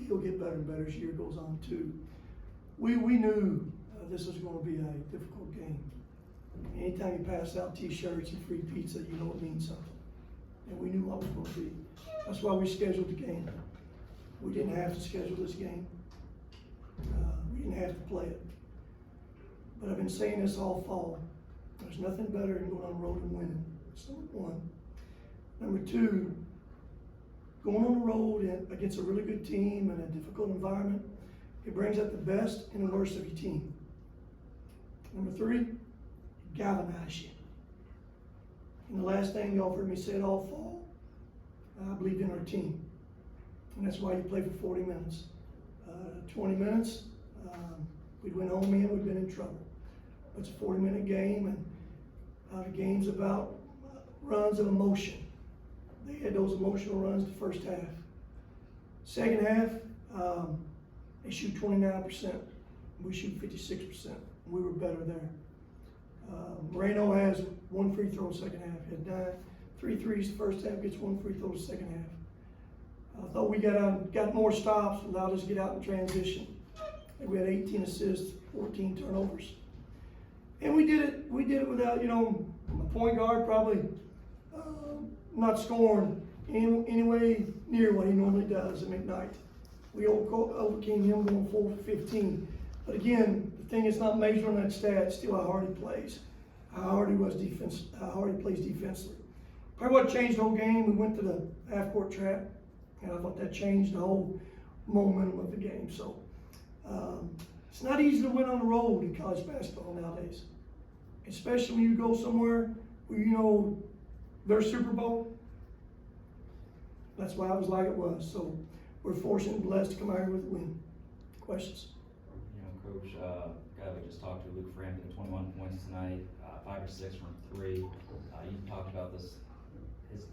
He'll get better and better as the year goes on too. We knew this was going to be a difficult game. Anytime you pass out T-shirts and free pizza, you know it means something. And we knew what it was going to be. That's why we scheduled the game. We didn't have to schedule this game. We didn't have to play it. But I've been saying this all fall. There's nothing better than going on the road and winning. That's number one. Number two, going on the road against a really good team in a difficult environment, it brings out the best and the worst of your team. Number three, it galvanizes you. And the last thing y'all heard me say it all fall, I believed in our team. And that's why you play for 40 minutes. 20 minutes, we'd went home in, we'd been in trouble. It's a 40-minute game, and the game's about runs of emotion. They had those emotional runs the first half. Second half, they shoot 29%. We shoot 56%. We were better there. Moreno has one free throw second half. He had 3 threes the first half, gets one free throw the second half. I thought we got more stops, allowed us to get out in transition. And we had 18 assists, 14 turnovers. And we did it without, a point guard probably not scoring anyway near what he normally does at McKnight. We overcame him going 4 for 15. But again, the thing is not measured on that stat, still how hard he plays, how hard he plays defensively. Probably what changed the whole game, we went to the half-court trap, and I thought that changed the whole momentum of the game. So it's not easy to win on the road in college basketball nowadays, especially when you go somewhere where their Super Bowl. That's why it was like it was. So we're fortunate and blessed to come out here with a win. Questions? Coach, guy we just talked to, Luke Frampton, 21 points tonight, 5 or 6 from 3. You talked about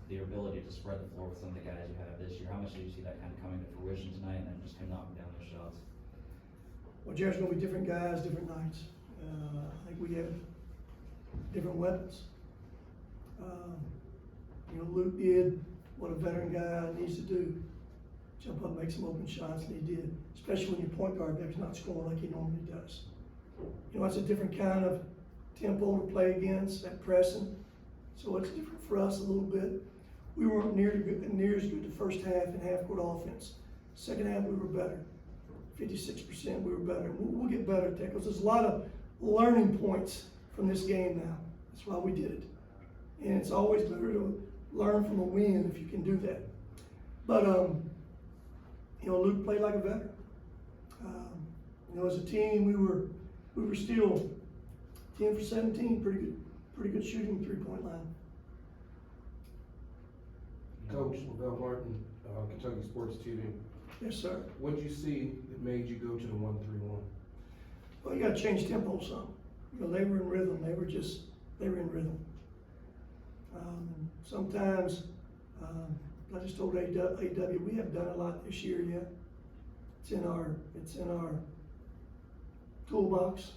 the ability to spread the floor with some of the guys you have this year. How much do you see that kind of coming to fruition tonight, and then just him knocking down those shots? Well, Jared's going to be different guys, different nights. I think we have different weapons. Luke did what a veteran guy needs to do. Jump up, make some open shots, and he did. Especially when your point guard is not scoring like he normally does. It's a different kind of tempo to play against, that pressing. So it's different for us a little bit. We weren't near as good the first half in half-court offense. Second half, we were better. 56%, we were better. We'll get better at that because there's a lot of learning points from this game now. That's why we did it. And it's always better to learn from a win if you can do that. But, Luke played like a veteran. As a team, we were still 10 for 17, pretty good shooting 3-point line. Coach Lavelle Martin, Kentucky Sports TV. Yes, sir. What did you see that made you go to the 1-3-1? Well, you got to change tempo some. They were in rhythm. They were in rhythm. Sometimes, I just told AW, we haven't done a lot this year yet. It's in our toolbox.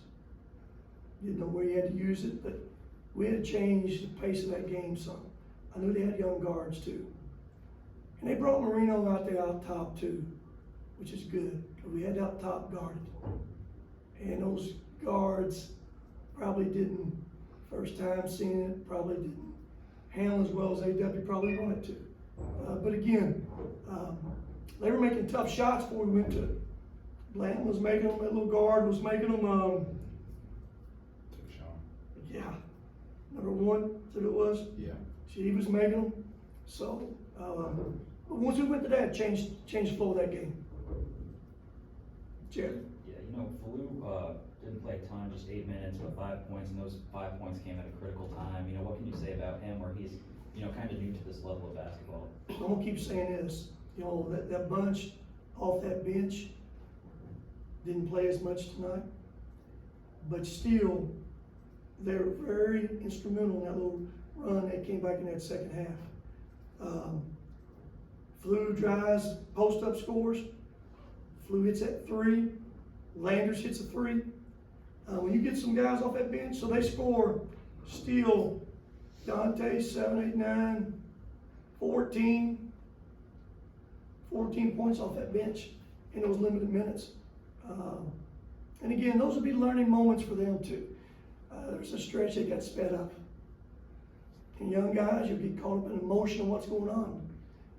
Didn't know where you had to use it, but we had to change the pace of that game some. I knew they had young guards too. And they brought Marino out there out top too, which is good. We had out top guarded. And those guards probably didn't, first time seeing it, probably didn't handle as well as AW probably wanted to. But again, they were making tough shots before we went to it. Blanton was making them, that little guard was making them, yeah, number 1, that's what it was? Yeah. He was making them. So, but once we went to that, changed the flow of that game. Jared? Yeah, Falou didn't play a ton, just 8 minutes, but 5 points, and those 5 points came at a critical time. What can you say about him, where he's, kind of new to this level of basketball? I'm gonna keep saying this. That bunch off that bench didn't play as much tonight, but still, they were very instrumental in that little run that came back in that second half. Falou drives, post-up scores. Falou hits that 3. Landers hits a 3. When you get some guys off that bench, so they score still Dante, 7, 8, 9, 14. 14 points off that bench in those limited minutes. And again, those would be learning moments for them too. There's a stretch they got sped up. And young guys, you'll get caught up in emotion of what's going on.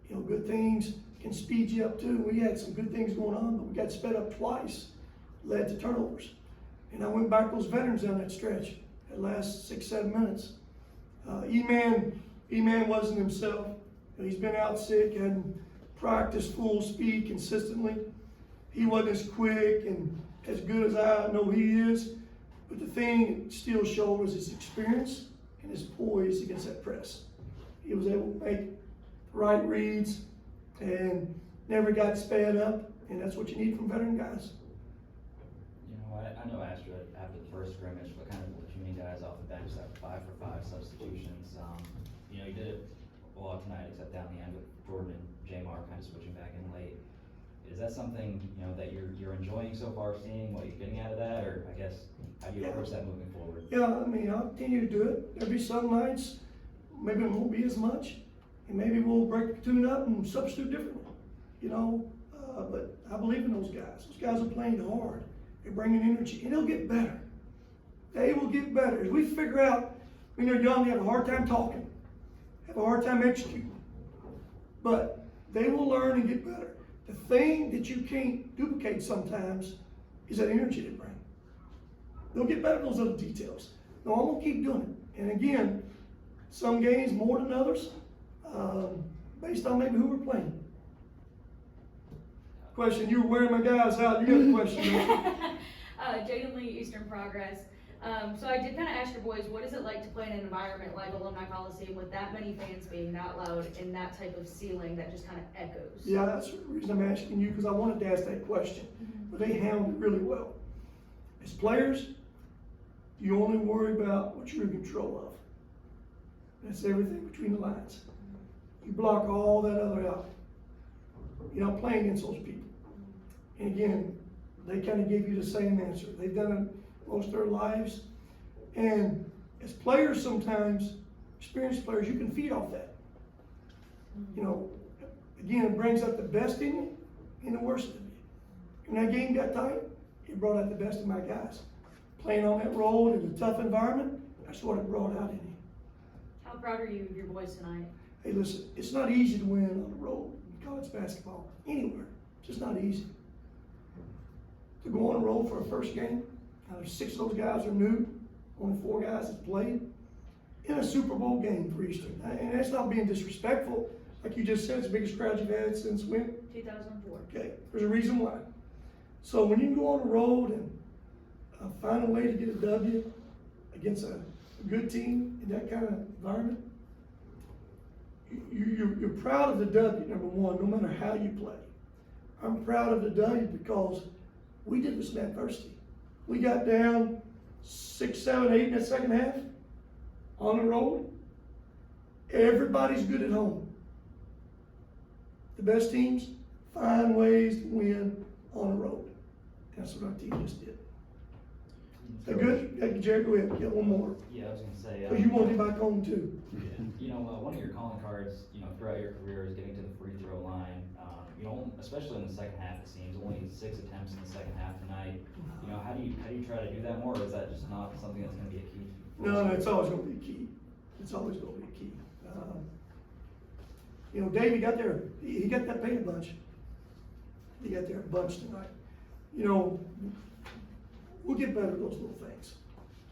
You know, good things can speed you up too. We had some good things going on, but we got sped up twice, led to turnovers. And I went back those veterans down that stretch, that last 6-7 minutes. E-Man wasn't himself. He's been out sick, hadn't practiced full speed consistently. He wasn't as quick and as good as I know he is. But the thing that still showed was his experience and his poise against that press. He was able to make the right reads and never got sped up, and that's what you need from veteran guys. You know, I know after the first scrimmage, but kind of platoon guys off the bench, that 5-for-5 substitutions. You know, you did it a lot tonight, except down the end with Jordan and Jamar kind of switching back in late. Is that something, you know, that you're enjoying so far, seeing what you're getting out of that, or I guess how do you approach that moving forward? Yeah, I mean, I'll continue to do it. There'll be some nights, maybe it won't be as much, and maybe we'll break the platoon up and substitute differently, you know. But I believe in those guys. Those guys are playing hard. They're bringing energy, and they'll get better. They will get better. As we figure out, when they're young, they have a hard time talking, have a hard time executing, but they will learn and get better. The thing that you can't duplicate sometimes is that energy they bring. They'll get better at those other details. No, I'm gonna keep doing it. And again, some games more than others, based on maybe who we're playing. Question, you were wearing my guys out. You got a question? Jaden Lee, Eastern Progress. So I did kind of ask your boys, what is it like to play in an environment like Alumni Coliseum with that many fans being that loud and that type of ceiling that just kind of echoes? Yeah, that's the reason I'm asking you, because I wanted to ask that question. But they handled it really well. As players, you only worry about what you're in control of. That's everything between the lines. You block all that other out. You're not playing against those people. And again, they kind of give you the same answer. They've done it most of their lives. And as players sometimes, experienced players, you can feed off that. You know, again, it brings out the best in you and the worst in you. When that game got tight, it brought out the best in my guys. Playing on that road in a tough environment, that's what it brought out in you. How proud are you of your boys tonight? Hey, listen, it's not easy to win on the road in college basketball, anywhere. It's just not easy. To go on the road for a first game, 6 of those guys are new, only 4 guys have played, in a Super Bowl game for Eastern. And that's not being disrespectful. Like you just said, it's the biggest crowd you've had since when? 2004. Okay, there's a reason why. So when you can go on the road and find a way to get a W against a good team in that kind of environment, you're proud of the W, number one, no matter how you play. I'm proud of the W because we did this in adversity. We got down 6, 7, 8 in that second half on the road. Everybody's good at home. The best teams find ways to win on the road. That's what our team just did. Is that good? Hey, Jared, go ahead. Get one more. Yeah, I was gonna say. Because you want to get back home too. You know, one of your calling cards, you know, throughout your career is getting to the free throw line. You know, especially in the second half, it seems only 6 attempts in the second half tonight. You know, how do you try to do that more, or is that just not something that's going to be a key? No, it's always going to be a key. It's always going to be a key. You know, Davey got there. He got that paint a bunch. He got there a bunch tonight. You know, we'll get better at those little things.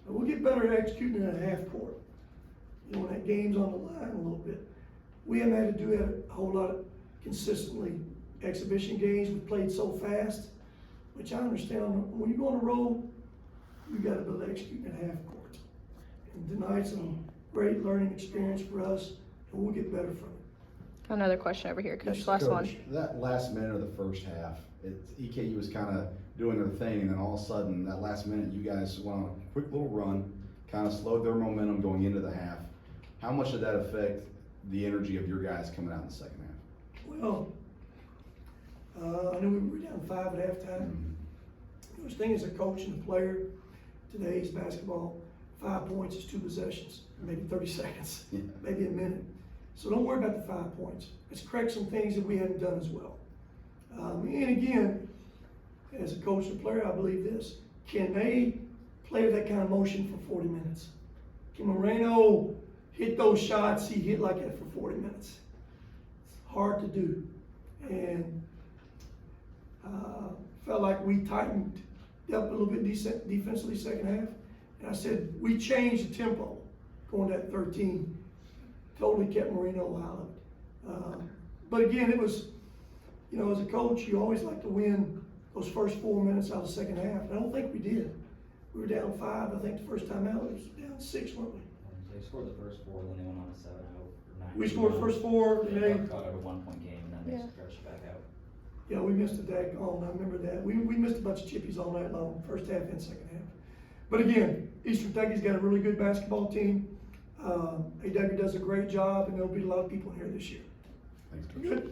We'll get better at executing in a half court. You know, when that game's on the line a little bit. We haven't had to do that a whole lot of consistently. Exhibition games, we played so fast, which I understand. When you go on the road, you got to be able to execute in a half court. And tonight's a great learning experience for us, and we'll get better from it. Another question over here, Coach. Yes, Last Coach, one. that last minute of the first half, EKU was kind of doing their thing, and then all of a sudden, that last minute, you guys went on a quick little run, kind of slowed their momentum going into the half. How much did that affect the energy of your guys coming out in the second half? Well, I knew we were down 5 at halftime. The thing as a coach and a player, today's basketball, 5 points is 2 possessions, maybe 30 seconds, maybe a minute. So don't worry about the 5 points. Let's correct some things that we hadn't done as well. And again, as a coach and player, I believe this: can they play with that kind of motion for 40 minutes? Can Moreno hit those shots he hit like that for 40 minutes? It's hard to do, and felt like we tightened up a little bit defensively second half. And I said, we changed the tempo going to that 13. Totally kept Moreno out of it. But again, it was, you know, as a coach, you always like to win those first 4 minutes out of the second half. And I don't think we did. We were down 5, I think the first time out. It was down 6, weren't we? They scored the first 4, then they went on a 7-0 or 9. We scored the first 4, and They they, caught out a 1-point game, and then they Yeah. stretched back out. yeah, we missed a dag on. I remember that. We missed a bunch of chippies all night long, first half and second half. But again, Eastern Kentucky's got a really good basketball team. AW does a great job, and there'll be a lot of people in here this year. Thanks, Coach. Good.